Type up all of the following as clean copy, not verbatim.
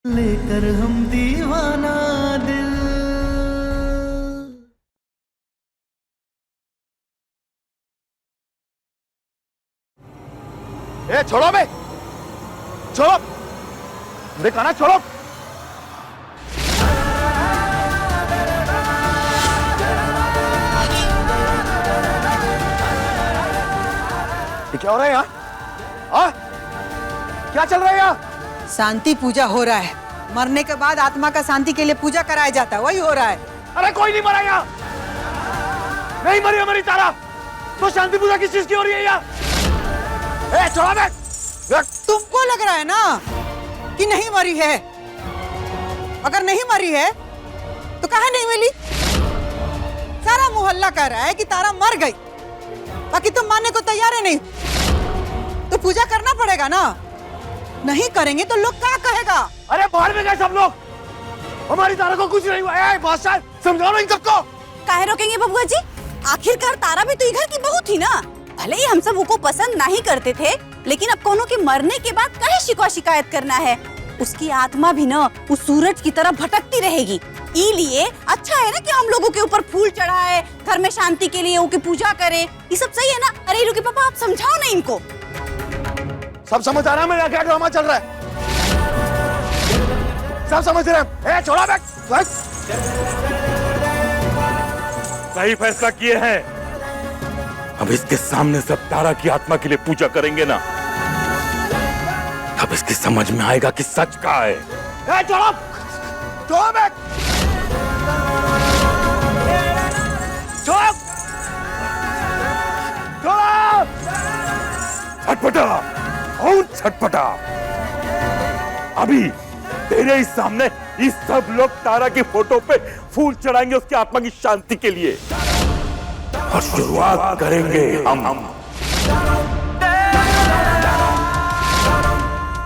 लेकर हम दीवाना दिल। छोड़ो बे, छोड़ो, देखा ना, छोड़ो। ये क्या हो रहा है यहाँ? क्या चल रहा है यहाँ? शांति पूजा हो रहा है। मरने के बाद आत्मा का शांति के लिए पूजा कराया जाता है, वही हो रहा है। अरे कोई नहीं मरा यहाँ, नहीं मरी हमारी तारा, तो शांति पूजा किस चीज की हो रही है यहाँ? छोड़ो बे। तुमको लग रहा है ना कि नहीं मरी है? अगर नहीं मरी है तो कहाँ नहीं मिली? सारा मोहल्ला कह रहा है कि तारा मर गई, बाकी तुम मानने को तैयार है नहीं, तो पूजा करना पड़ेगा ना। नहीं करेंगे तो लोग क्या कहेगा? अरे बाहर में गए सब लोग, हमारी तारा को कुछ नहीं हुआ। बादशाह समझाओ ना इन सबको। काहे रोकेंगे बबुआ जी? आखिरकार तारा भी तो घर की बहू थी ना। भले ही हम सब वो पसंद नहीं करते थे, लेकिन अब कोनो के मरने के बाद काहे शिकवा शिकायत करना है? उसकी आत्मा भी ना उस सूरज की तरह भटकती रहेगी। इसलिए अच्छा है ना कि हम लोगों के ऊपर फूल चढ़ाए, घर में शांति के लिए उनकी पूजा करे। ये सब सही है ना? अरे रुके पापा, आप समझाओ ना इनको। सब समझ आ रहा है मेरा क्या ड्रामा चल रहा है? सब समझ रहे हैं? छोड़ा बैग। सही फैसला किए हैं। अब इसके सामने सब तारा की आत्मा के लिए पूजा करेंगे ना, तब इसकी समझ में आएगा कि सच क्या है। छोड़ो, छोड़ो बैग, छोड़ो, छोड़ो। छटपटा और छटपटा। अभी तेरे ही सामने ये सब लोग तारा की फोटो पे फूल चढ़ाएंगे उसकी आत्मा की शांति के लिए, और शुरुआत करेंगे हम।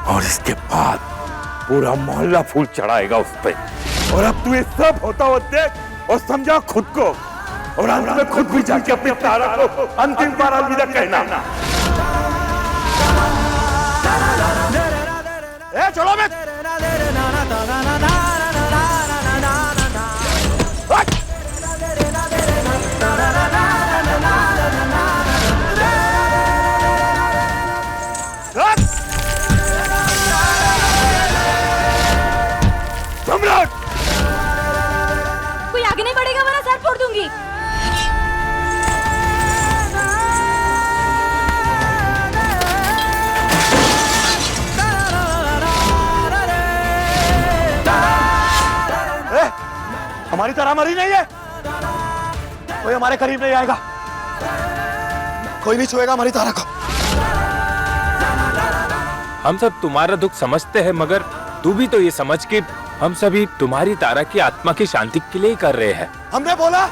और इसके बाद पूरा मोहल्ला फूल चढ़ाएगा उस पे। और अब तू ये सब होता हुआ देख और समझा खुद को, और अंत में खुद भी जाके अपनी तारा को अंतिम बार अलविदा कहना। छोड़ो मैं। सम्राट, कोई आगे नहीं बढ़ेगा वरना सर फोड़ दूंगी। हमारी तारा मरी नहीं है, कोई हमारे करीब नहीं आएगा, कोई नहीं छुएगा हमारी तारा को। हम सब तुम्हारा दुख समझते हैं, मगर तू भी तो ये समझ कि हम सभी तुम्हारी तारा की आत्मा की शांति के लिए कर रहे हैं। हमने बोला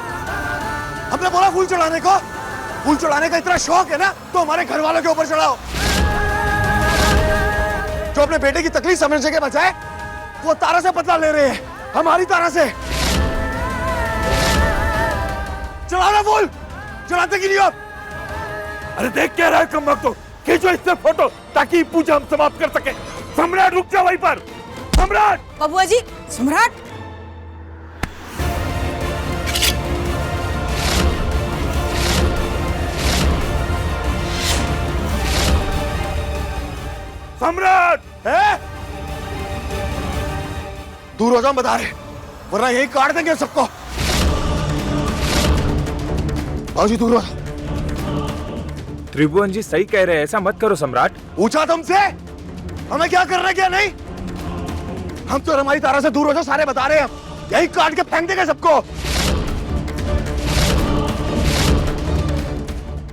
फूल चढ़ाने को। फूल चढ़ाने का इतना शौक है ना, तो हमारे घर वालों के ऊपर चढ़ाओ। जो अपने बेटे की तकलीफ समझने के बजाय वो तारा से बदला ले रहे हैं, हमारी तारा से। चढ़ाओ ना फूल, चढ़ाते क्यों नहीं हो? अरे देख क्या रहा है कम वक्त, खींचो इससे फोटो ताकि पूजा हम समाप्त कर सके। सम्राट रुक जा वहीं पर। सम्राट। बबुआ जी, सम्राट। सम्राट है? दूर हो जाओ बता रहे, वरना यही काट देंगे सबको। बाबूजी दूर हो जाओ। त्रिभुवन जी सही कह रहे हैं, ऐसा मत करो सम्राट। पूछा तुमसे हमें क्या करना क्या नहीं? हम तो हमारी तारा से दूर हो जाओ सारे बता रहे हैं, यही काट के फेंक देंगे सबको।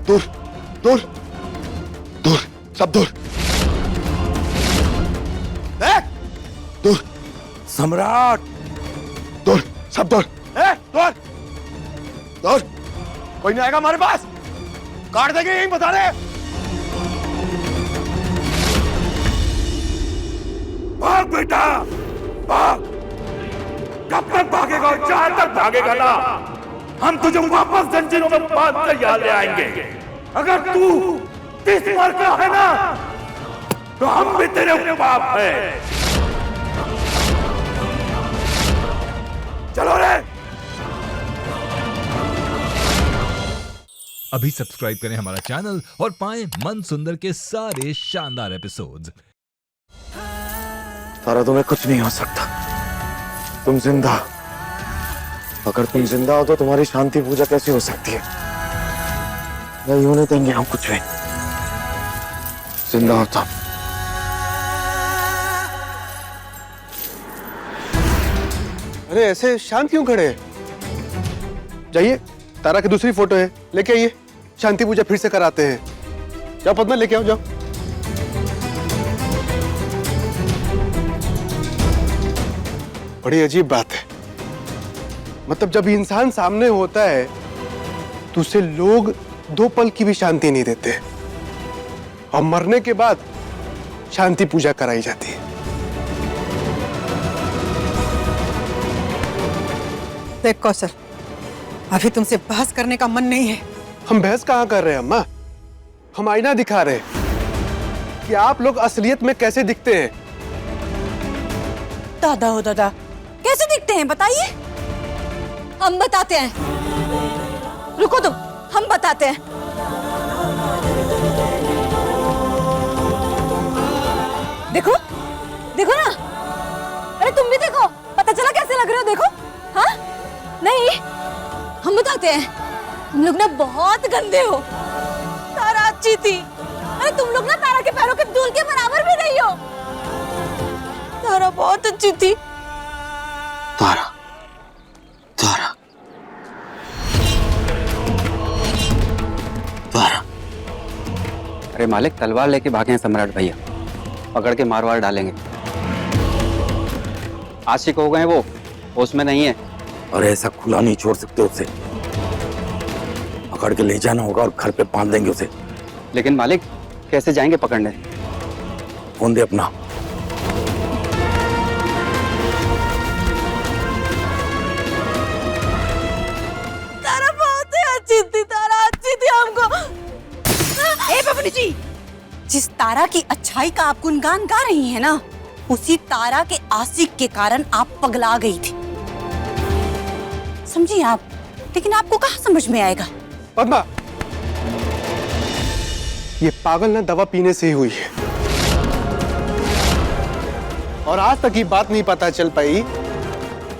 दूर दूर दूर, सब दूर, दूर। सम्राट दूर, सब दूर, दूर दूर। कोई नहीं आएगा हमारे पास, काट देंगे यही बता रहे। भाग बेटा भाग, कब तक भागेगा और जहां तक भागेगा ना, हम तुझे वापस जंजीरों में बांध कर यहाँ ले आएंगे। अगर तू 30 बार का है ना, तो हम भी तेरे बाप हैं। अभी सब्सक्राइब करें हमारा चैनल और पाएं मन सुंदर के सारे शानदार एपिसोड्स। तारा, तुम्हें कुछ नहीं हो सकता। तुम जिंदा, अगर तुम जिंदा हो तो तुम्हारी शांति पूजा कैसे हो सकती है? नहीं होने देंगे हम कुछ भी। जिंदा हो तो अरे ऐसे शांत क्यों खड़े हैं? जाइए, तारा की दूसरी फोटो है, लेके आइए, शांति पूजा फिर से कराते हैं। जाओ पद्मा, लेके आओ, जाओ। बड़ी अजीब बात है, मतलब जब इंसान सामने होता है तो उसे लोग 2 पल की भी शांति नहीं देते, और मरने के बाद शांति पूजा कराई जाती है। देख कौशल, अभी तुमसे बहस करने का मन नहीं है। हम बहस कहाँ कर रहे हैं अम्मा? हम आईना दिखा रहे हैं कि आप लोग असलियत में कैसे दिखते हैं। दादा हो दादा, कैसे दिखते हैं बताइए? हम बताते हैं। रुको तुम, हम बताते हैं। देखो देखो ना, अरे तुम भी देखो, पता चला कैसे लग रहे हो? देखो। हाँ नहीं, हम बताते हैं, तुम लोग ना बहुत गंदे हो। तारा अच्छी थी, अरे तुम लोग ना तारा के पैरों के धूल के बराबर भी नहीं हो। तारा बहुत अच्छी थी। तारा, तारा, तारा। अरे मालिक, तलवार लेके भागे हैं सम्राट भैया, पकड़ के मारवार डालेंगे। आशिक हो गए वो, होश में नहीं है। और ऐसा खुला नहीं छोड़ सकते उसे, पकड़ के ले जाना होगा और घर पे बांध देंगे उसे। लेकिन मालिक, कैसे जाएंगे पकड़ने? फोन दे अपना। तारा बहुत ही अच्छी थी, तारा अच्छी थी हमको। ए बबली जी, जिस तारा की अच्छाई का आप गुणगान गा रही हैं ना, उसी तारा के आशिक के कारण आप पगला गई थी, समझी आप? लेकिन आपको कहाँ समझ में आएगा? पद्मा, ये पागल ना दवा पीने से ही हुई है, और आज तक ये बात नहीं पता चल पाई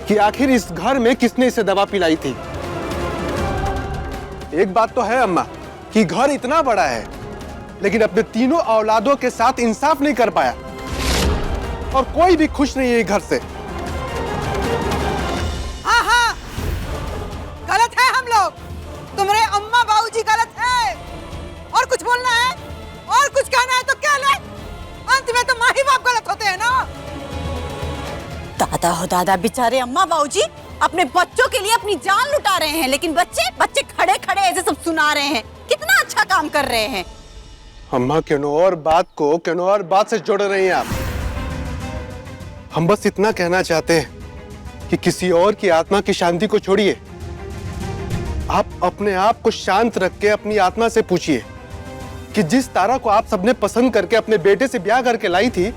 कि आखिर इस घर में किसने इसे दवा पिलाई थी। एक बात तो है अम्मा कि घर इतना बड़ा है, लेकिन अपने तीनों औलादों के साथ इंसाफ नहीं कर पाया, और कोई भी खुश नहीं है घर से। हाँ हाँ, गलत है हम लोग, तुम्हारे अम्मा बाबूजी गलत है। और कुछ बोलना है और कुछ कहना है तो क्या ले, अंत में तो माँ ही बाप गलत होते हैं ना। दादा हो दादा, बेचारे अम्मा बाबूजी अपने बच्चों के लिए अपनी जान लुटा रहे हैं, लेकिन बच्चे खड़े खड़े ऐसे सब सुना रहे हैं। कितना अच्छा काम कर रहे हैं। अम्मा क्यों और बात से जोड़ रही हैं आप? हम बस इतना कहना चाहते हैं कि किसी और की आत्मा की शांति को छोड़िए, आप अपने आप को शांत रख के अपनी आत्मा से पूछिए कि जिस तारा को आप सबने पसंद करके अपने बेटे से ब्याह करके लाई थी,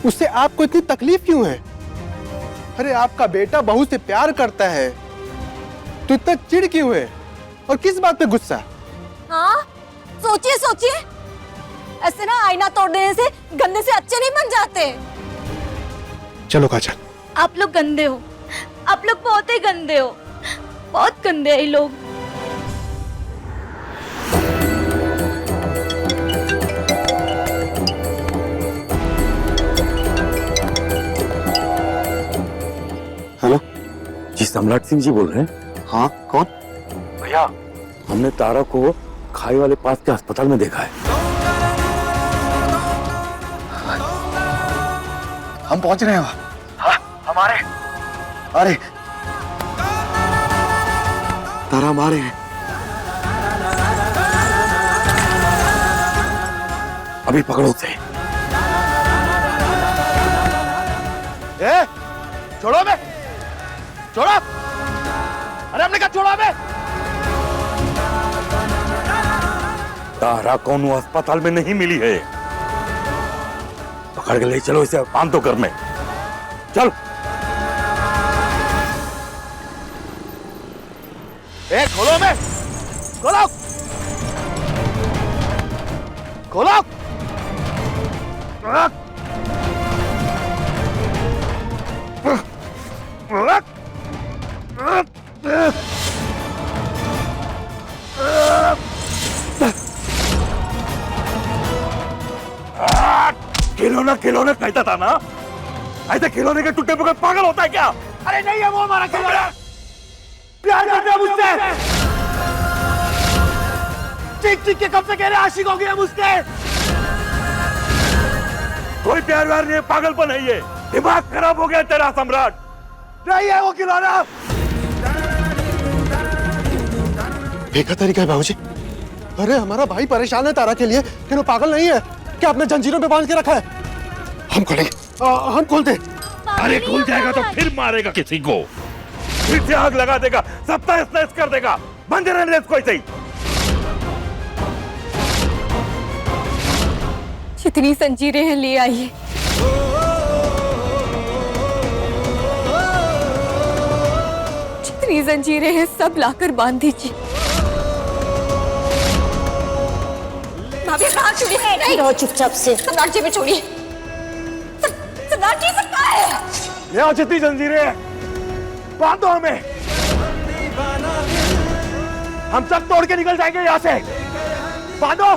उससे आपको इतनी तकलीफ क्यों है? अरे आपका बेटा बहू से प्यार करता है तो इतना चिढ़ क्यों है, और किस बात पे गुस्सा? हाँ, सोचिए सोचिए, ऐसे ना आईना तोड़ देने से गंदे से अच्छे नहीं बन जाते। चलो काजल, आप लोग गंदे हो, आप लोग बहुत ही गंदे हो, बहुत गंदे हैं ये लोग। हेलो जी, सम्राट सिंह जी बोल रहे हैं? हाँ, कौन? भैया, हमने तारा को खाई वाले पास के अस्पताल में देखा है। हम पहुंच रहे हैं वहां। हाँ, हमारे। अरे तारा हमारे हैं। अभी पकड़ो उसे। ए, छोड़ो बे, छोड़ो। अरे हमने कहा छोड़ो बे। तारा कौन अस्पताल में नहीं मिली है, पकड़ के ले चलो इसे, बांध दो घर में। चल। ए, खोलो बे, खोलो। खोलो। खिलौना खिलौना कहता था ना, ऐसे खिलौने के टूटे पे पागल होता है क्या? अरे नहीं है वो हमारा खिलौना। प्यार करते हैं मुझसे। चीख चीख के कब से कह रहे आशिक हो गए हम उसके। कोई प्यार व्यार नहीं है, पागलपन है ये। दिमाग खराब हो गया तेरा सम्राट। नहीं है वो खिलौना। बेकार तरीका है बाबूजी। अरे हमारा भाई परेशान है तारा के लिए, कि वो पागल नहीं है क्या? आपने जंजीरों पे बांध के रखा है। हम खोलेंगे, हम खोलते। अरे खुल जाएगा तो फिर मारेगा किसी को, फिर से आग लगा देगा, सब तहस नहस कर देगा। बंद रहने दे इसको ऐसे ही। जितनी जंजीरें हैं ले आइए। जितनी जंजीरें हैं सब लाकर बांध दीजिए। भाभी कहाँ छोड़िए? नहीं रहो चुपचाप से। सम्राट जी में छोड़िए। सम्राट जी सकता है। ले आओ जितनी जंजीरें हैं, बांधो हमें। हम सब तोड़ के निकल जाएंगे यहाँ से। बांधो।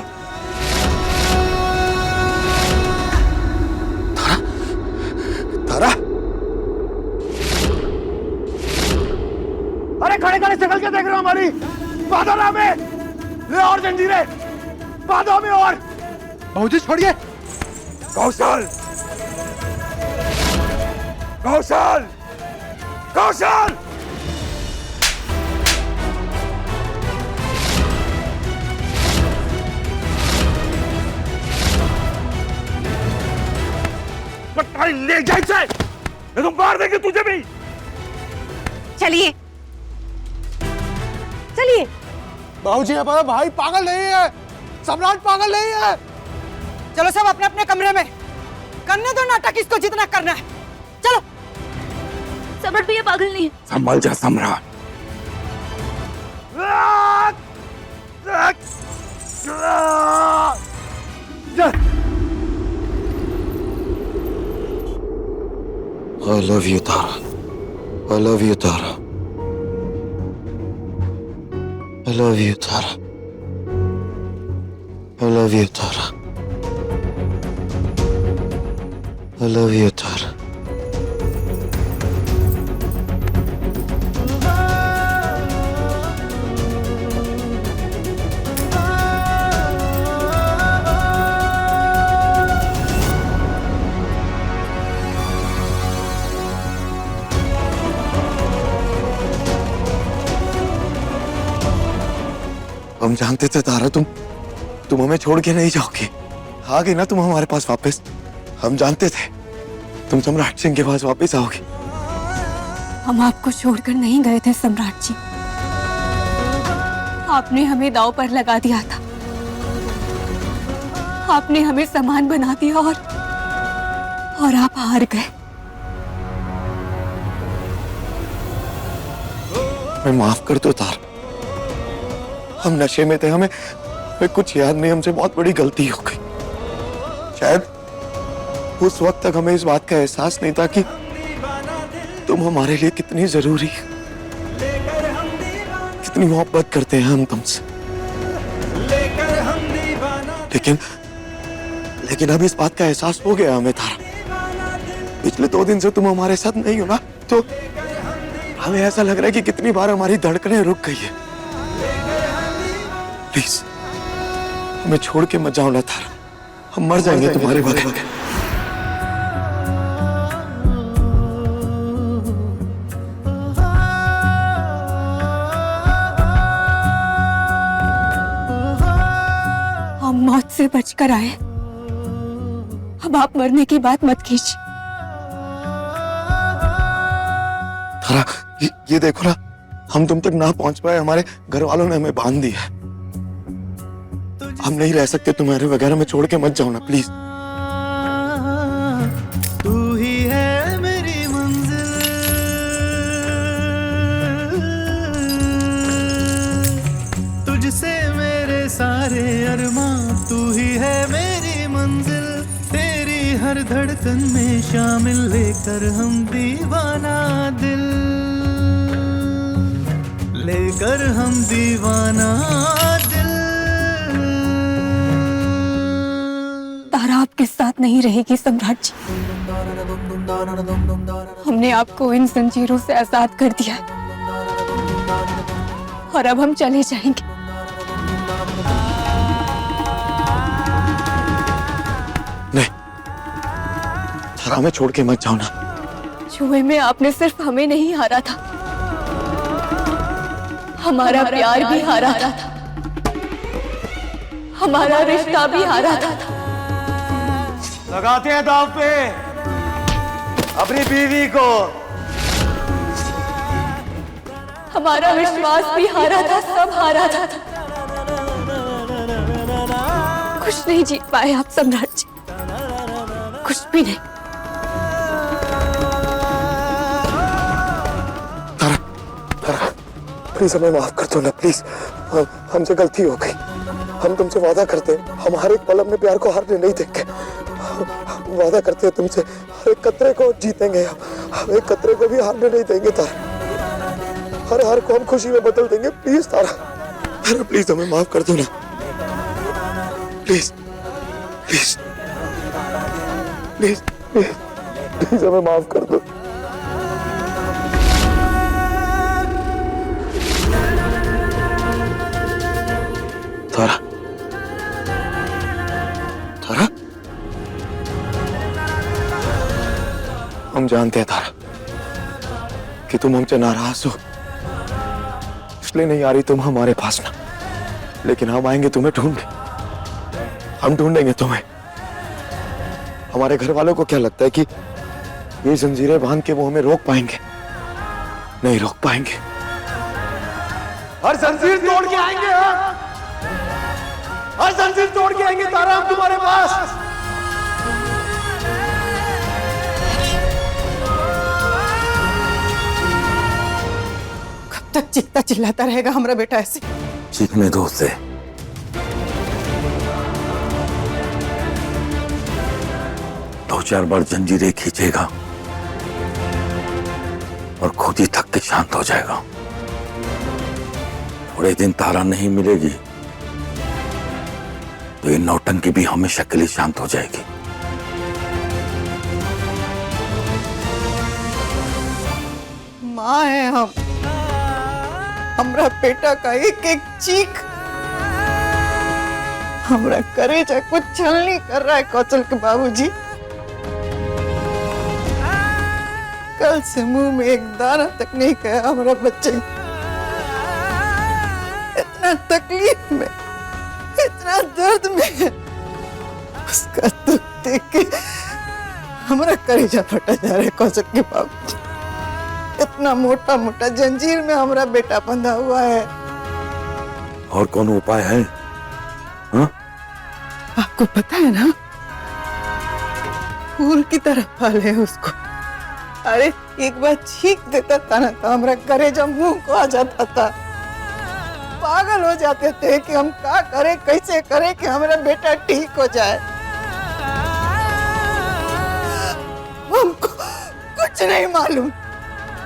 तारा, अरे खड़े खड़े शक्ल क्या देख रहे हो हमारी? बांधो ना हमें। ले और जंजीरें, बांधो हमें और। बाबूजी छोड़िए। कौशल, कौशल, कौशल। ले जाए से, नहीं तो मार देंगे तुझे भी। चलिए चलिए। बाबूजी हमारा भाई पागल नहीं है, सम्राट पागल नहीं है। चलो सब अपने अपने कमरे में। करने दो नाटक इसको जितना करना है। चलो। सम्राट भैया पागल नहीं है। संभल जा सम्राट। I love you, Tara. I love you, Tara. I love you, Tara. I love you, Tara. I love you, Tara. हम जानते थे तारा तुम हमें छोड़ के नहीं जाओगे। आ गए ना तुम हमारे पास वापस। हम जानते थे तुम सम्राट सिंह के पास वापस आओगे। हम आपको छोड़कर नहीं गए थे सम्राट जी। आपने हमें दांव पर लगा दिया था। आपने हमें सामान बना दिया और आप हार गए। मैं माफ कर दो तारा। हम नशे में थे, हमें कुछ याद नहीं। हमसे बहुत बड़ी गलती हो गई। शायद उस वक्त तक हमें इस बात का एहसास नहीं था कि तुम हमारे लिए कितनी जरूरी, कितनी मोहब्बत करते हैं हम तुमसे। लेकिन अब इस बात का एहसास हो गया हमें तारा। पिछले 2 दिन से तुम हमारे साथ नहीं हो ना, तो हमें ऐसा लग रहा है कि कितनी बार हमारी धड़कनें रुक गई है। प्लीज हमें छोड़ के मत जाओ ना तारा। हम मर जाएंगे तुम्हारे बगैर। हम मौत से बचकर आए। अब आप मरने की बात मत कीजिए। तारा ये देखो ना, हम तुम तक ना पहुंच पाए। हमारे घर वालों ने हमें बांध दिया। हम नहीं रह सकते तुम्हारे वगैरह में। छोड़ के मत जाओ ना प्लीज। तू ही है मेरी मंजिल, तुझसे मेरे सारे अरमां। तू ही है धड़कन में शामिल लेकर हम दीवाना दिल, लेकर हम दीवाना दिल। तारा आपके साथ नहीं रहेगी सम्राट जी। हमने आपको इन जंजीरों से आजाद कर दिया है और अब हम चले जाएंगे। नहीं, तारा हमें छोड़ के मत जाओ ना। जुए में आपने सिर्फ हमें नहीं हारा था, हमारा प्यार भी हारा था, हमारा रिश्ता भी हारा था। लगाते हैं दांव पे अपनी बीवी को। हमारा विश्वास भी हारा था, सब हारा था। कुछ नहीं जीत पाए आप सम्राट जी, कुछ भी नहीं। तारा, तारा, प्लीज हमें माफ कर दो ना प्लीज। हमसे गलती हो गई। हम तुमसे वादा करते हैं हम हर एक पल अपने प्यार को हारने नहीं देंगे। वादा करते हैं तुमसे हर एक कतरे को जीतेंगे, हम एक कतरे को भी हारने नहीं देंगे तारा। हर हार को हम खुशी में बदल देंगे। प्लीज तारा, तारा प्लीज हमें माफ कर दो ना please please please please please हमें माफ कर दो। तारा, तारा, हम जानते हैं तारा कि तुम हमसे नाराज हो, इसलिए नहीं आ रही तुम हमारे पास ना। लेकिन हम आएंगे तुम्हें ढूंढने, हम ढूंढेंगे तुम्हें। हमारे घर वालों को क्या लगता है कि ये जंजीरें बांध के वो हमें रोक पाएंगे? नहीं रोक पाएंगे। हर जंजीर तोड़ के आएंगे हम, हर जंजीर तोड़ के आएंगे तारा हम तुम्हारे पास। तक चीखता चिल्लाता रहेगा हमारा बेटा ऐसे? चीखने दो उसे। दो चार बार जंजीरें खींचेगा और खुद ही थक के शांत हो जाएगा। थोड़े दिन तारा नहीं मिलेगी तो ये नौटंकी भी हमेशा के लिए शांत हो जाएगी। माँ है हम, हमरा बेटा का एक एक चीख हमरा करेजा कुछ छलनी कर रहा है कौशल के बाबूजी। कल से मुंह में एक दाना तक नहीं खाया हमारा बच्चे। इतना तकलीफ में, इतना दर्द में, उसका दुख देख के हमारा करेजा फटा जा रहा है कौशल के बाबूजी। इतना मोटा मोटा जंजीर में हमारा बेटा बंधा हुआ है। और कौन उपाय है? हा? आपको पता है ना, फूल की तरह पाले उसको। अरे एक बार चीख देता था ना तो हमारा करेजा मुंह को आ जाता था। पागल हो जाते थे कि हम क्या करें, कैसे करें कि हमारा बेटा ठीक हो जाए। हमको कुछ नहीं मालूम,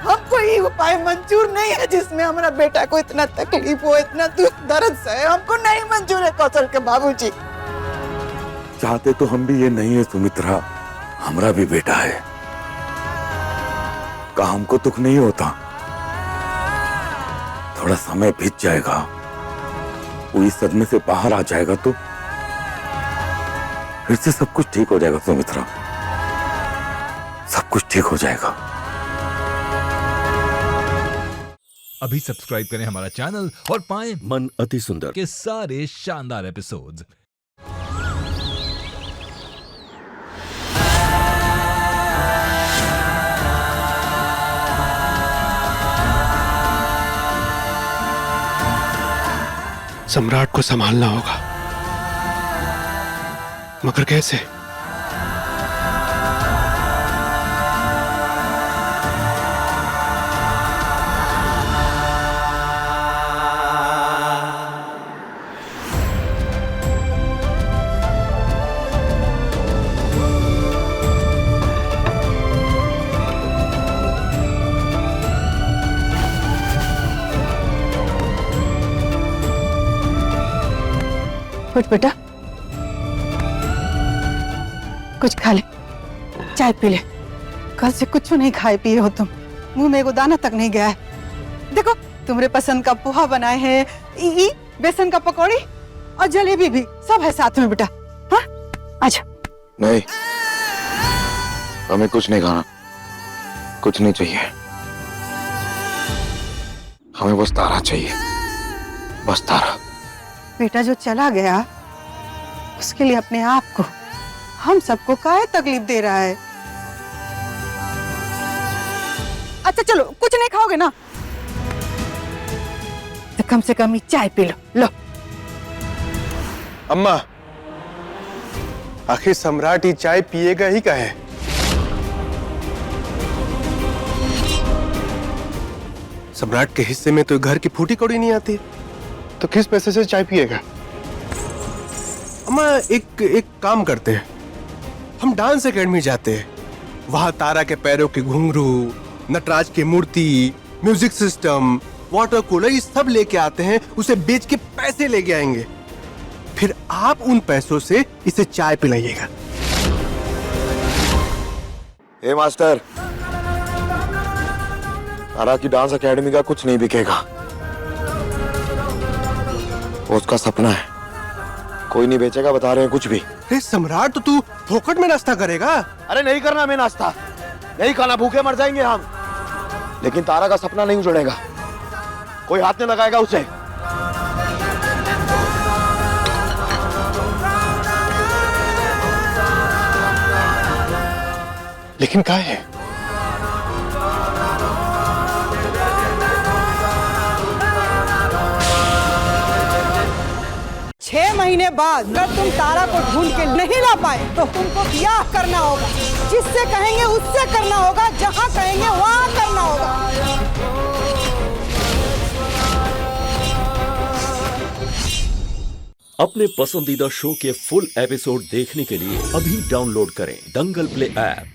हमको ये उपाय मंजूर नहीं है जिसमें हमारा बेटा को इतना तकलीफ हो, इतना दुख दर्द सहे। हमको नहीं मंजूर है कौशल के बाबूजी। चाहते तो हम भी ये नहीं है सुमित्रा, हमारा भी बेटा है। का हमको दुख नहीं होता? थोड़ा समय बीत जाएगा, वो इस सदमे से बाहर आ जाएगा तो फिर से सब कुछ ठीक हो जाएगा सुमित्रा, सब कुछ ठीक हो जाएगा। अभी सब्सक्राइब करें हमारा चैनल और पाएं मन अति सुंदर के सारे शानदार एपिसोड्स। सम्राट को संभालना होगा, मगर कैसे? उठ बेटा, कुछ खा ले, चाय पी ले। कल से कुछ नहीं खाए पिए हो तुम, मुंह में एगो दाना तक नहीं गया है। देखो तुम्हारे पसंद का पोहा बनाए हैं, बेसन का पकौड़ी और जलेबी भी, सब है साथ में बेटा। हाँ आजा। नहीं, हमें कुछ नहीं खाना, कुछ नहीं चाहिए। हमें बस तारा चाहिए, बस तारा। बेटा जो चला गया उसके लिए अपने आप को, हम सबको काहे तकलीफ दे रहा है? अच्छा चलो, कुछ नहीं खाओगे ना तो कम से कम ये चाय पी लो। लो अम्मा, आखिर सम्राट ही चाय पिएगा ही काहे? सम्राट के हिस्से में तो घर की फूटी कौड़ी नहीं आती, तो किस पैसे से चाय पिएगा? अम्मा एक काम करते हैं, हम डांस एकेडमी जाते हैं, वहां तारा के पैरों के घुंघरू, नटराज की मूर्ति, म्यूजिक सिस्टम, वाटर कूलर, ये सब लेके आते हैं, उसे बेच के पैसे लेके आएंगे, फिर आप उन पैसों से इसे चाय पिलाइएगा। ए मास्टर, तारा की डांस एकेडमी का कुछ नहीं बिकेगा, वो उसका सपना है, कोई नहीं बेचेगा, बता रहे हैं कुछ भी। अरे सम्राट, तो तू फोकट में नाश्ता करेगा? अरे नहीं करना हमें नाश्ता, नहीं खाना, भूखे मर जाएंगे हम, लेकिन तारा का सपना नहीं उजड़ेगा, कोई हाथ नहीं लगाएगा उसे। लेकिन क्या है? छह महीने बाद अगर तुम तारा को ढूंढ के नहीं ला पाए तो तुमको ब्याह करना होगा, जिससे कहेंगे उससे करना होगा, जहाँ कहेंगे वहाँ करना होगा। अपने पसंदीदा शो के फुल एपिसोड देखने के लिए अभी डाउनलोड करें दंगल प्ले ऐप।